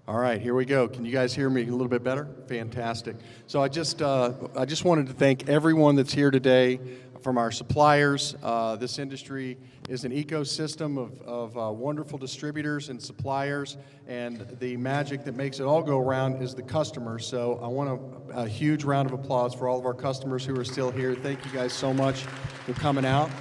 All right, here we go. Can you guys hear me a little bit better? Fantastic. So I just wanted to thank everyone that's here today, from our suppliers. This industry is an ecosystem of wonderful distributors and suppliers, and the magic that makes it all go around is the customers. So I want a huge round of applause for all of our customers who are still here. Thank you guys so much for coming out.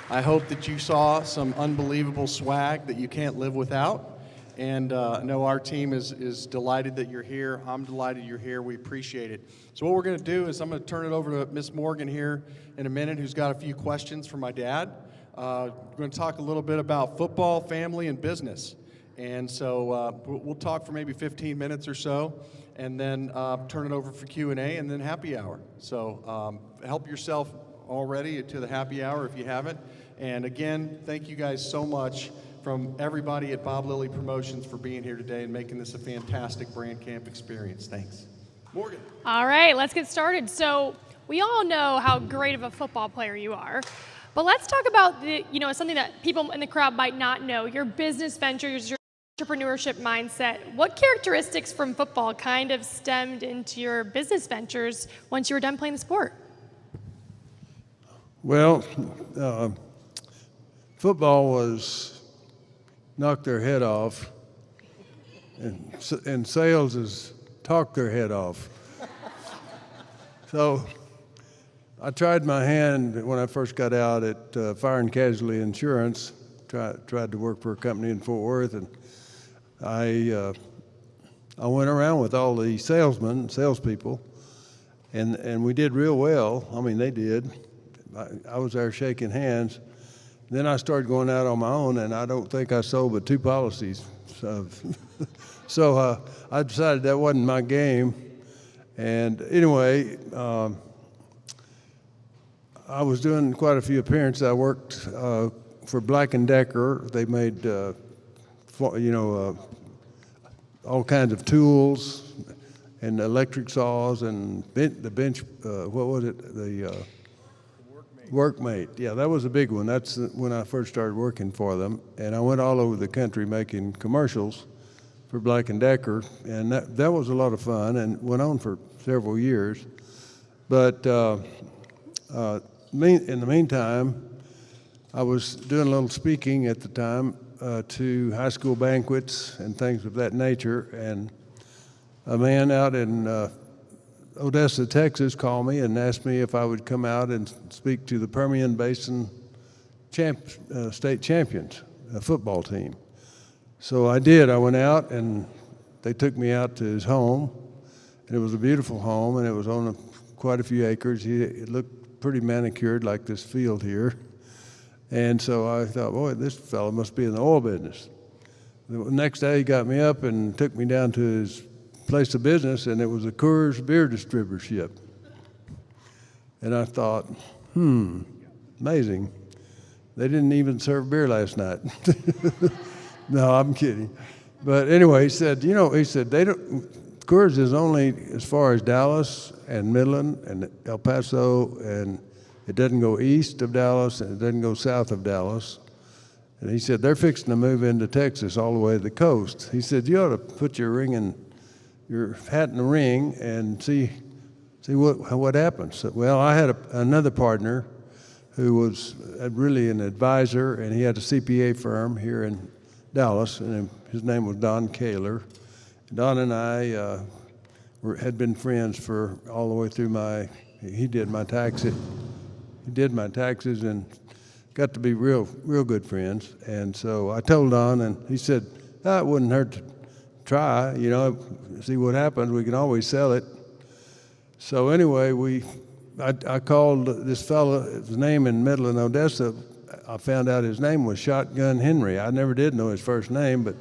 I hope that you saw some unbelievable swag that you can't live without. And I know our team is delighted that you're here. I'm delighted you're here. We appreciate it. So what we're going to do is I'm going to turn it over to Miss Morgan here in a minute, who's got a few questions for my dad. We're going to talk a little bit about football, family, and business. And so we'll talk for maybe 15 minutes or so, and then turn it over for Q&A, and then happy hour. So help yourself already to the happy hour if you haven't. And again, thank you guys so much from everybody at Bob Lilly Promotions for being here today and making this a fantastic brand camp experience. Thanks. Morgan. All right, let's get started. So we all know how great of a football player you are, but let's talk about something that people in the crowd might not know, your business ventures, your entrepreneurship mindset. What characteristics from football kind of stemmed into your business ventures once you were done playing the sport? Well, football was knock their head off, and sales is talk their head off. So I tried my hand when I first got out at Fire and Casualty Insurance, tried to work for a company in Fort Worth, and I went around with all the salespeople, and we did real well. I mean, they did. I was there shaking hands. Then I started going out on my own, and I don't think I sold but 2 policies. So I decided that wasn't my game. And anyway, I was doing quite a few appearances. I worked for Black & Decker. They made, all kinds of tools and electric saws and the bench, what was it? The Workmate. Yeah, that was a big one. That's when I first started working for them. And I went all over the country making commercials for Black & Decker, and that was a lot of fun and went on for several years. But in the meantime, I was doing a little speaking at the time to high school banquets and things of that nature, and a man out in Odessa, Texas, called me and asked me if I would come out and speak to the Permian Basin state champions, a football team. So I did. I went out, and they took me out to his home, and it was a beautiful home, and it was on quite a few acres. It looked pretty manicured like this field here. And so I thought, boy, this fellow must be in the oil business. The next day he got me up and took me down to his place of business, and it was a Coors beer distributorship. And I thought, amazing. They didn't even serve beer last night. No, I'm kidding. But anyway, he said, Coors is only as far as Dallas and Midland and El Paso, and it doesn't go east of Dallas, and it doesn't go south of Dallas. And he said, they're fixing to move into Texas all the way to the coast. He said, you ought to put your hat in the ring and see what happens. Well, I had another partner who was really an advisor, and he had a CPA firm here in Dallas, and his name was Don Kaler. Don and I had been friends for all the way through he did my taxes and got to be real good friends. And so I told Don, and he said, it wouldn't hurt to try, see what happens. We can always sell it. So anyway, I called this fellow, his name in Midland, Odessa. I found out his name was Shotgun Henry. I never did know his first name, but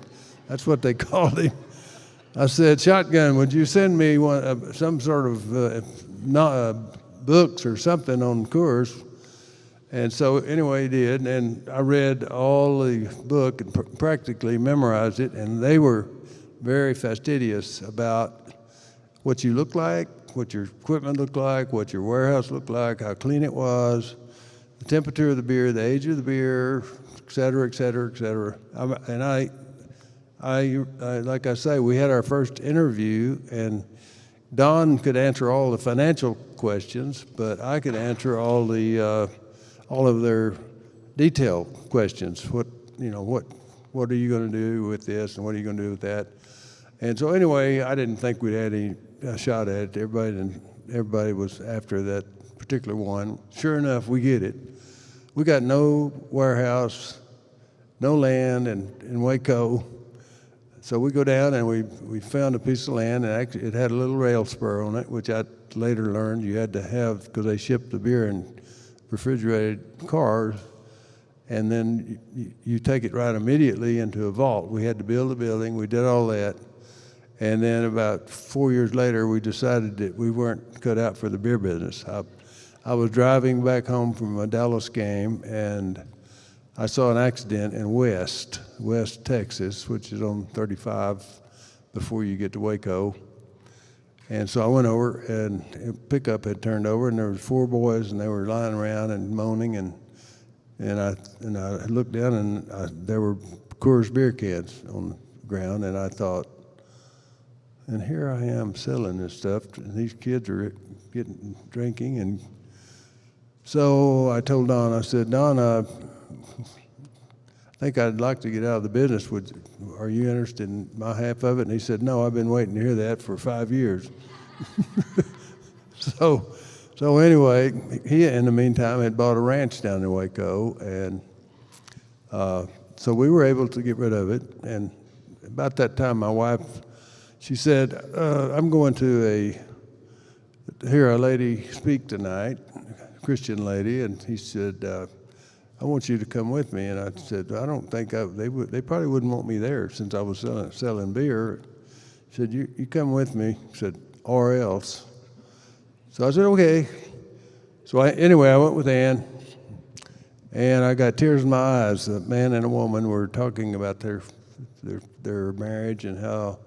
that's what they called him. I said, Shotgun, would you send me some sort of books or something on Coors? And so anyway, he did, and I read all the book and practically memorized it, and they were very fastidious about what you look like, what your equipment looked like, what your warehouse looked like, how clean it was, the temperature of the beer, the age of the beer, et cetera, et cetera, et cetera. And I like I say, we had our first interview, and Don could answer all the financial questions, but I could answer all of their detailed questions. What are you going to do with this, and what are you going to do with that? And so anyway, I didn't think we'd had any shot at it. Everybody was after that particular one. Sure enough, we get it. We got no warehouse, no land in Waco. So we go down and we found a piece of land, and actually it had a little rail spur on it, which I later learned you had to have because they shipped the beer in refrigerated cars, and then you take it right immediately into a vault. We had to build a building. We did all that. And then about 4 years later, we decided that we weren't cut out for the beer business. I was driving back home from a Dallas game, and I saw an accident in West Texas, which is on 35 before you get to Waco. And so I went over, and a pickup had turned over, and there was 4 boys, and they were lying around and moaning, and I looked down, and there were Coors beer cans on the ground, and I thought, and here I am selling this stuff, and these kids are drinking. And so I told Don, I said, Don, I think I'd like to get out of the business. Are you interested in my half of it? And he said, no, I've been waiting to hear that for 5 years. So anyway, he, in the meantime, had bought a ranch down in Waco, and so we were able to get rid of it. And about that time, my wife, she said, I'm going to hear a lady speak tonight, a Christian lady, and he said, I want you to come with me. And I said, I don't think they probably wouldn't want me there since I was selling beer. He said, you come with me. He said, or else. So I said, okay. So anyway, I went with Ann, and I got tears in my eyes. A man and a woman were talking about their marriage and how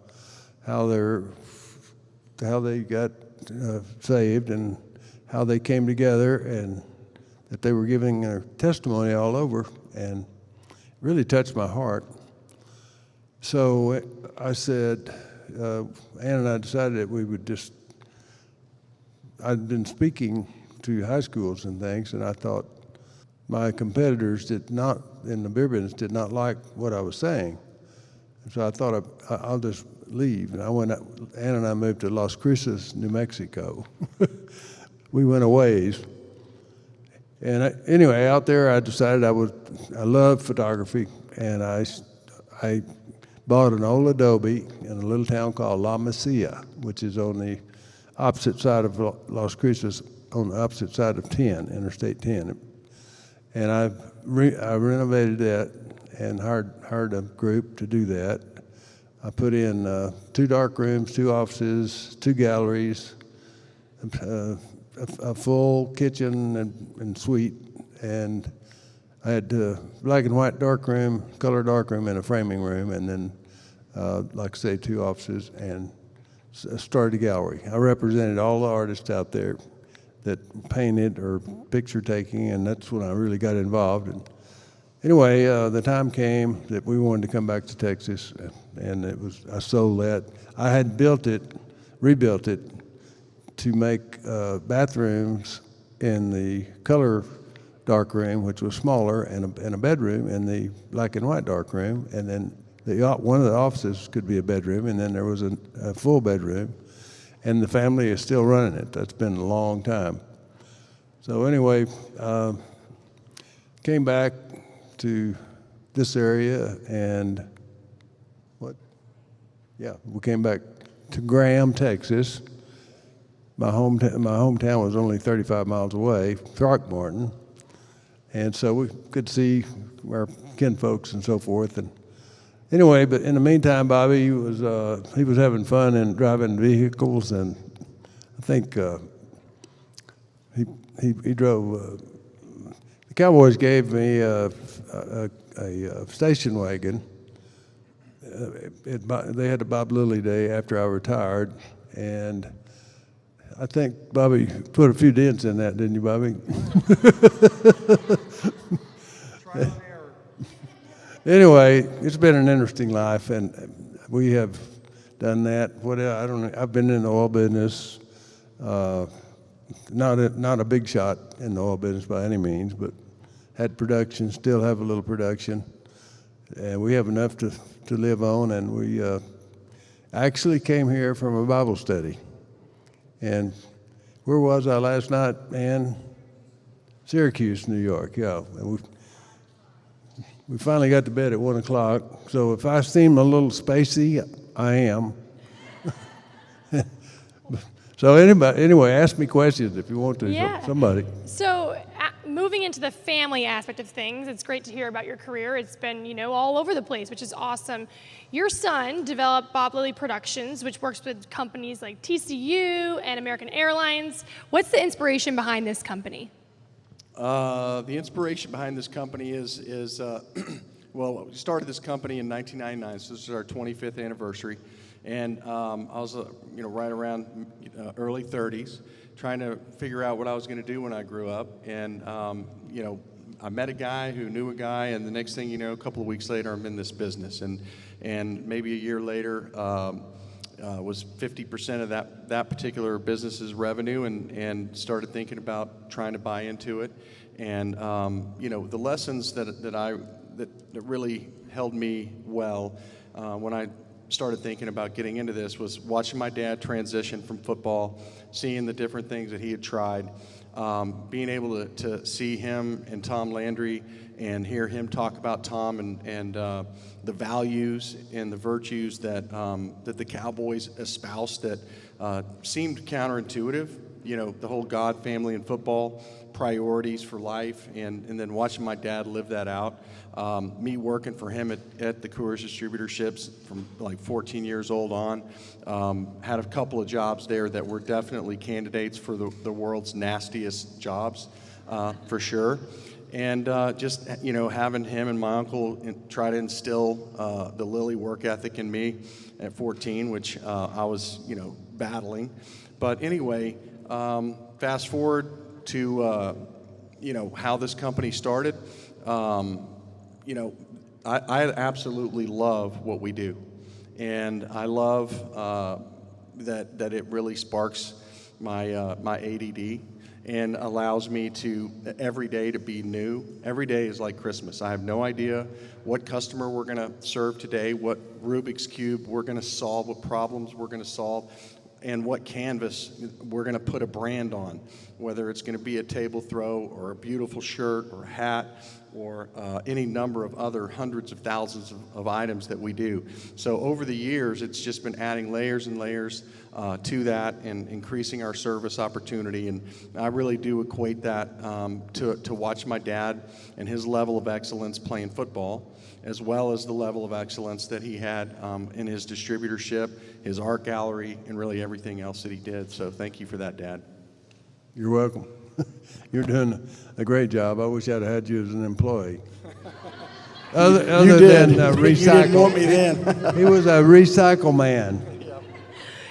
they got saved and how they came together, and that they were giving their testimony all over, and it really touched my heart. So I said, Ann and I decided that we would just, I'd been speaking to high schools and things, and I thought my competitors in the beer business did not like what I was saying. So I thought I'll just leave. And Ann and I moved to Las Cruces, New Mexico. We went a ways. And anyway, out there I decided I love photography, and I bought an old Adobe in a little town called La Mesilla, which is on the opposite side of Las Cruces, on the opposite side of Interstate 10. And I renovated that and hired a group to do that. I put in 2 dark rooms, 2 offices, 2 galleries, a full kitchen and suite, and I had black and white dark room, color dark room, and a framing room, and then, like I say, 2 offices, and started a gallery. I represented all the artists out there that painted or picture taking, and that's when I really got involved. And anyway, the time came that we wanted to come back to Texas, and I sold that. I had rebuilt it to make bathrooms in the color dark room, which was smaller, and a bedroom in the black and white dark room, and then one of the offices could be a bedroom, and then there was a full bedroom, and the family is still running it. That's been a long time. So anyway, came back to this area, and we came back to Graham, Texas. My hometown was only 35 miles away, Throckmorton, and so we could see our kinfolks and so forth. And anyway, but in the meantime, Bobby was having fun and driving vehicles, and I think he drove. The Cowboys gave me a station wagon. They had a Bob Lilly Day after I retired, and I think Bobby put a few dents in that, didn't you, Bobby? Trial and error. Anyway, it's been an interesting life, and we have done that. What I don't know. I've been in the oil business. Not a big shot in the oil business by any means, but had production, still have a little production, and we have enough to live on. And we actually came here from a Bible study. And where was I last night, man? Syracuse, New York. Yeah, and we finally got to bed at 1 o'clock. So if I seem a little spacey, I am. So anyway, ask me questions if you want to. Yeah. Somebody. So moving into the family aspect of things, it's great to hear about your career. It's been, all over the place, which is awesome. Your son developed Bob Lilly Productions, which works with companies like TCU and American Airlines. What's the inspiration behind this company? The inspiration behind this company is well, we started this company in 1999, so this is our 25th anniversary. And I was, right around early 30s, trying to figure out what I was going to do when I grew up. And, I met a guy who knew a guy, and the next thing you know, a couple of weeks later, I'm in this business. And maybe a year later, was 50% of that particular business's revenue, and started thinking about trying to buy into it. And, the lessons that really held me well when I started thinking about getting into this was watching my dad transition from football, seeing the different things that he had tried, being able to see him and Tom Landry and hear him talk about Tom and the values and the virtues that the Cowboys espoused that seemed counterintuitive. The whole God, family, and football priorities for life, and then watching my dad live that out. Me working for him at the Coors distributorships from like 14 years old on. Had a couple of jobs there that were definitely candidates for the world's nastiest jobs, for sure. And just, having him and my uncle try to instill the Lilly work ethic in me at 14, which I was, battling. But anyway, fast forward to, how this company started. I absolutely love what we do. And I love that it really sparks my ADD and allows me to every day to be new. Every day is like Christmas. I have no idea what customer we're going to serve today, what Rubik's Cube we're going to solve, what problems we're going to solve, and what canvas we're going to put a brand on, whether it's going to be a table throw or a beautiful shirt or a hat or any number of other hundreds of thousands of items that we do. So over the years, it's just been adding layers and layers to that and increasing our service opportunity. And I really do equate that to watch my dad and his level of excellence playing football, as well as the level of excellence that he had in his distributorship, his art gallery, and really everything else that he did. So thank you for that, Dad. You're welcome. You're doing a great job. I wish I'd had you as an employee. Other than recycle. You didn't want me then. He was a recycle man.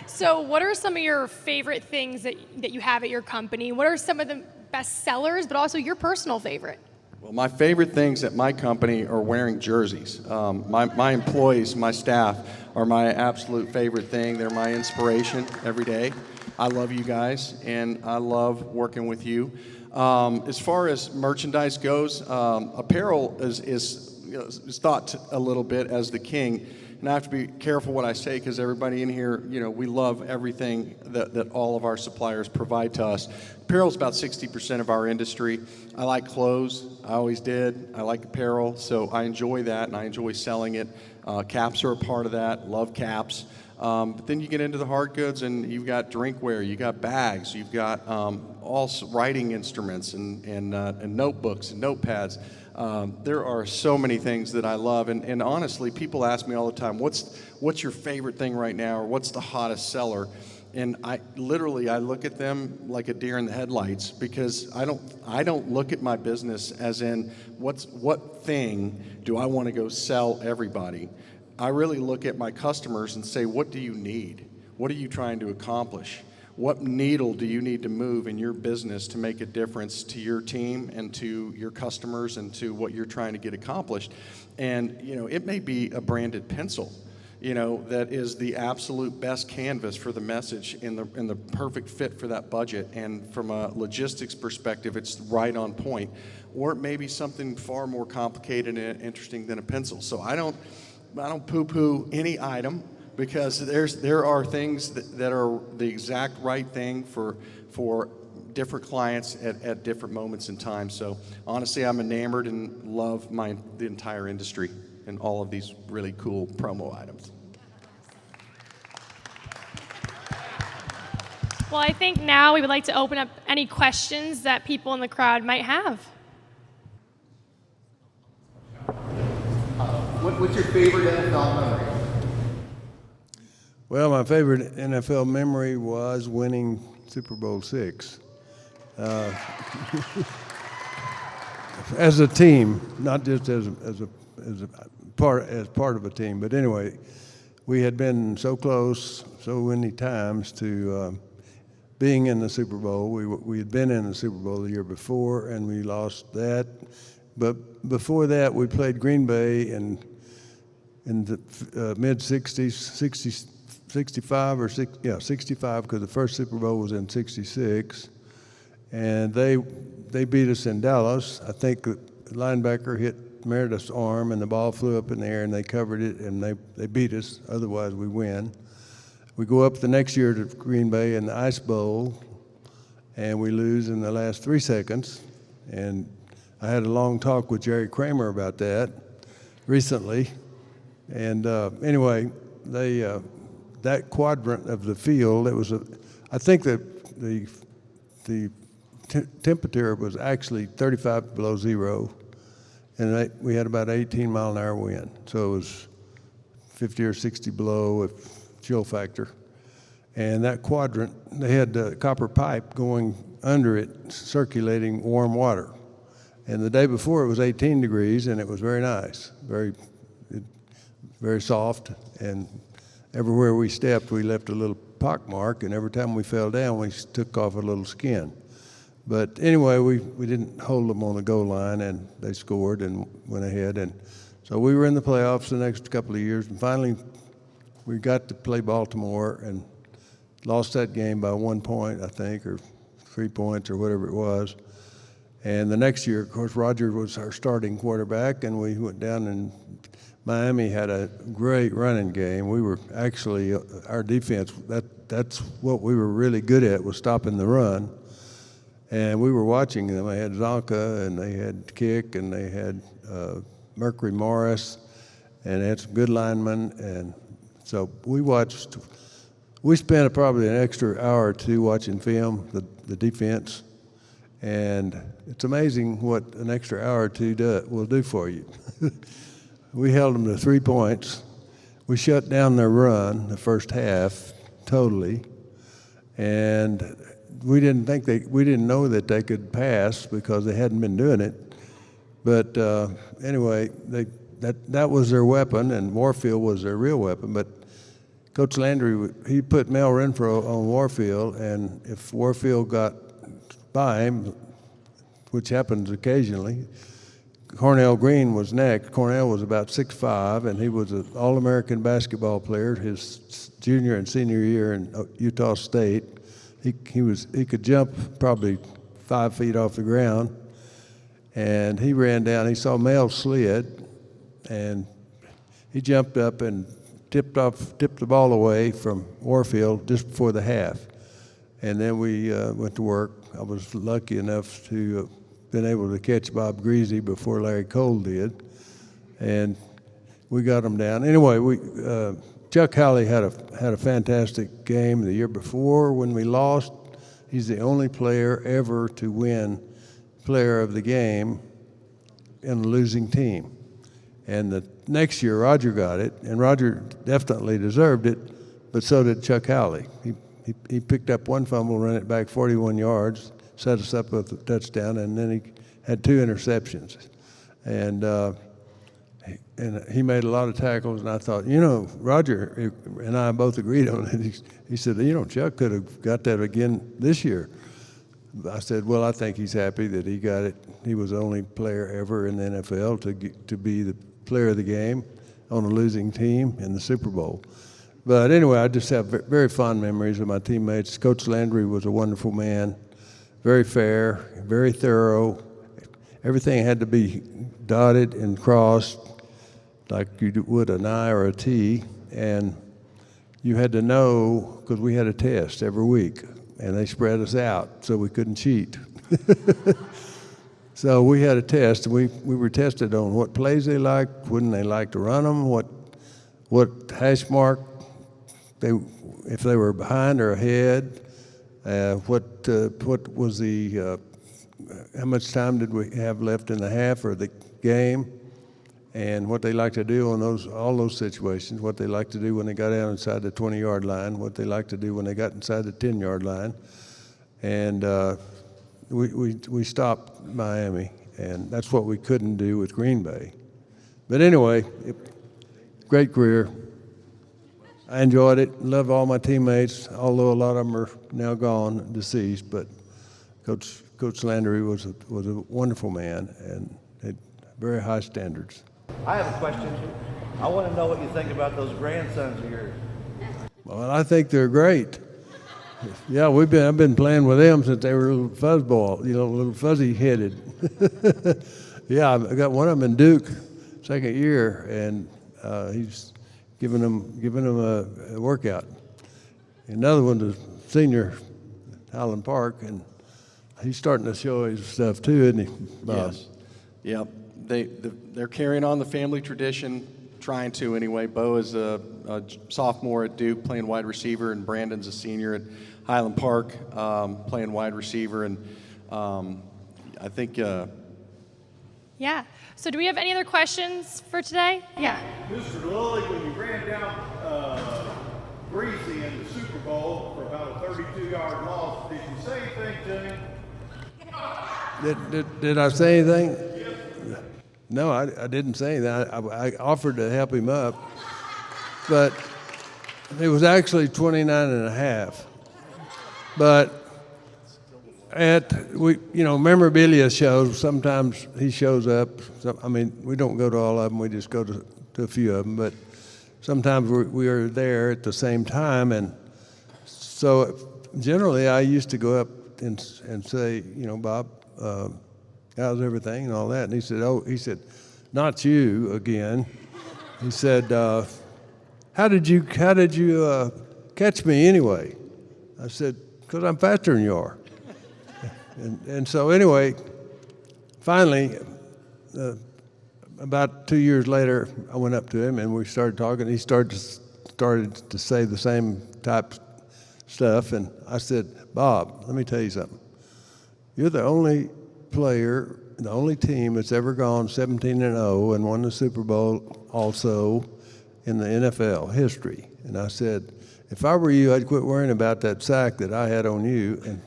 So what are some of your favorite things that you have at your company? What are some of the best sellers, but also your personal favorite? Well, my favorite things at my company are wearing jerseys. My employees, my staff, are my absolute favorite thing. They're my inspiration every day. I love you guys, and I love working with you. As far as merchandise goes, apparel is thought a little bit as the king. And I have to be careful what I say because everybody in here, we love everything that all of our suppliers provide to us. Apparel is about 60% of our industry. I like clothes. I always did. I like apparel, so I enjoy that, and I enjoy selling it. Caps are a part of that. Love caps. But then you get into the hard goods, and you've got drinkware, you've got bags, you've got all writing instruments and notebooks and notepads. There are so many things that I love, and honestly, people ask me all the time, what's your favorite thing right now, or what's the hottest seller? And I look at them like a deer in the headlights, because I don't look at my business as in what thing do I want to go sell everybody. I really look at my customers and say, what do you need? What are you trying to accomplish? What needle do you need to move in your business to make a difference to your team and to your customers and to what you're trying to get accomplished? And, it may be a branded pencil, that is the absolute best canvas for the message and the perfect fit for that budget. And from a logistics perspective, it's right on point. Or it may be something far more complicated and interesting than a pencil. So I don't poo-poo any item, because there are things that are the exact right thing for different clients at different moments in time. So honestly, I'm enamored and love the entire industry and all of these really cool promo items. Well, I think now we would like to open up any questions that people in the crowd might have. What's your favorite NFL memory? Well, my favorite NFL memory was winning Super Bowl VI. As a team, not just as part of a team. But anyway, we had been so close so many times to being in the Super Bowl. We had been in the Super Bowl the year before, and we lost that. But before that, we played Green Bay in the mid-'60s, 65, because the first Super Bowl was in '66, and they beat us in Dallas. I think the linebacker hit Meredith's arm, and the ball flew up in the air, and they covered it, and they beat us. Otherwise, we win. We go up the next year to Green Bay in the Ice Bowl, and we lose in the last 3 seconds. And I had a long talk with Jerry Kramer about that recently. And anyway, that quadrant of the field, I think that the temperature was actually 35 below zero, and we had about 18-mile-an-hour wind. So it was 50 or 60 below with chill factor. And that quadrant, they had a copper pipe going under it, circulating warm water. And the day before it was 18 degrees, and it was very nice, very soft, and everywhere we stepped, we left a little pock mark, and every time we fell down, we took off a little skin. But anyway, we didn't hold them on the goal line, and they scored and went ahead. And so we were in the playoffs the next couple of years, and finally we got to play Baltimore and lost that game by 1 point, I think, or 3 points or whatever it was. And the next year, of course, Roger was our starting quarterback, and we went down, and Miami had a great running game. We were actually, our defense, that's what we were really good at, was stopping the run. And we were watching them. They had Zonka, and they had Kick, and they had Mercury Morris, and they had some good linemen. And so we spent probably an extra hour or two watching film, the defense. And it's amazing what an extra hour or two will do for you. We held them to 3 points. We shut down their run the first half totally, and we didn't know that they could pass because they hadn't been doing it. But anyway, that was their weapon, and Warfield was their real weapon. But Coach Landry, he put Mel Renfro on Warfield, and if Warfield got by him, which happens occasionally, Cornell Green was next. Cornell was about 6'5", and he was an All-American basketball player his junior and senior year in Utah State. He could jump probably 5 feet off the ground, and he ran down. He saw Mel slid, and he jumped up and tipped the ball away from Warfield just before the half. And then we went to work. I was lucky enough to been able to catch Bob Greasy before Larry Cole did, and we got him down. Anyway, Chuck Howley had a fantastic game the year before when we lost. He's the only player ever to win Player of the Game in a losing team. And the next year, Roger got it, and Roger definitely deserved it, but so did Chuck Howley. He picked up one fumble, ran it back 41 yards, set us up with a touchdown, and then he had 2 interceptions. And And he made a lot of tackles, and I thought, you know, Roger and I both agreed on it. He said, you know, Chuck could have got that again this year. I said, well, I think he's happy that he got it. He was the only player ever in the NFL to be the player of the game on a losing team in the Super Bowl. But anyway, I just have very fond memories of my teammates. Coach Landry was a wonderful man, very fair, very thorough. Everything had to be dotted and crossed like you would an I or a T, and you had to know, because we had a test every week, and they spread us out so we couldn't cheat. So we had a test, and we were tested on what plays they liked, when they liked to run them, what hash mark, if they were behind or ahead, what was the, how much time did we have left in the half or the game, and what they like to do on all those situations, what they like to do when they got out inside the 20-yard line, what they like to do when they got inside the 10-yard line. And we stopped Miami, and that's what we couldn't do with Green Bay. But anyway, great career. I enjoyed it, loved all my teammates, although a lot of them are now gone, deceased, but Coach Landry was a wonderful man and had very high standards. I have a question. I want to know what you think about those grandsons of yours. Well, I think they're great. Yeah, I've been playing with them since they were little fuzzball, you know, little fuzzy-headed. Yeah, I got one of them in Duke, second year, and he's giving them a workout. Another one, the senior, Highland Park, and he's starting to show his stuff too, isn't he, Bob? Yes. Yep. They're carrying on the family tradition, trying to anyway. Bo is a sophomore at Duke playing wide receiver, and Brandon's a senior at Highland Park playing wide receiver. And I think... Yeah. So do we have any other questions for today? Yeah. Mr. Lilly, when you ran down Greasy in the Super Bowl for about a 32-yard loss, did you say anything to him? Did I say anything? No, I didn't say that. I offered to help him up, but it was actually 29 and a half. But memorabilia shows, sometimes he shows up. I mean, we don't go to all of them. We just go to a few of them. But sometimes we are there at the same time. And so generally I used to go up and say, you know, Bob, how's everything and all that? And he said, not you again. He said, how did you catch me anyway? I said, because I'm faster than you are. And so anyway, finally, about 2 years later, I went up to him and we started talking. He started to say the same type stuff, and I said, Bob, let me tell you something. You're the only player, the only team that's ever gone 17-0 and won the Super Bowl also in the NFL history. And I said, if I were you, I'd quit worrying about that sack that I had on you and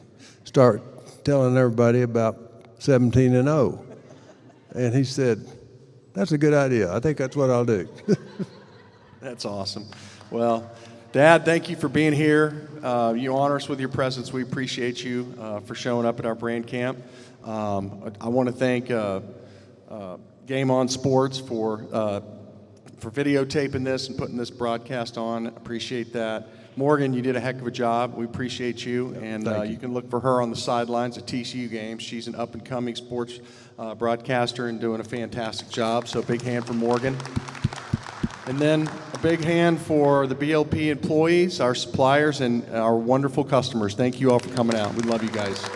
start telling everybody about 17-0. And he said, that's a good idea. I think that's what I'll do. That's awesome. Well, Dad, thank you for being here. You honor us with your presence. We appreciate you for showing up at our brand camp. I want to thank GameOn Sports for videotaping this and putting this broadcast on. Appreciate that. Morgan, you did a heck of a job. We appreciate you. And you can look for her on the sidelines at TCU games. She's an up-and-coming sports broadcaster and doing a fantastic job. So big hand for Morgan. And then a big hand for the BLP employees, our suppliers, and our wonderful customers. Thank you all for coming out. We love you guys.